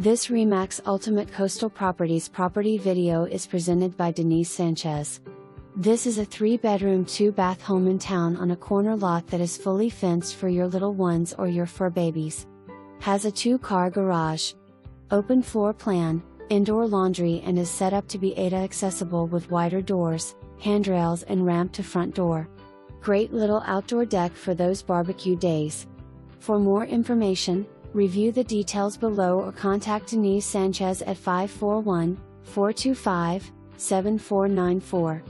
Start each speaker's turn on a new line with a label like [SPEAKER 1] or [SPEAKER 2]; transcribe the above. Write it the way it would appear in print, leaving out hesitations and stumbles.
[SPEAKER 1] This RE/MAX Ultimate Coastal Properties property video is presented by Denise Sanchez. This is a 3-bedroom 2-bath home in town on a corner lot that is fully fenced for your little ones or your fur babies. Has a 2-car garage, open floor plan, indoor laundry, and is set up to be ADA accessible with wider doors, handrails, and ramp to front door. Great little outdoor deck for those barbecue days. For more information, review the details below or contact Denise Sanchez at 541-425-7494.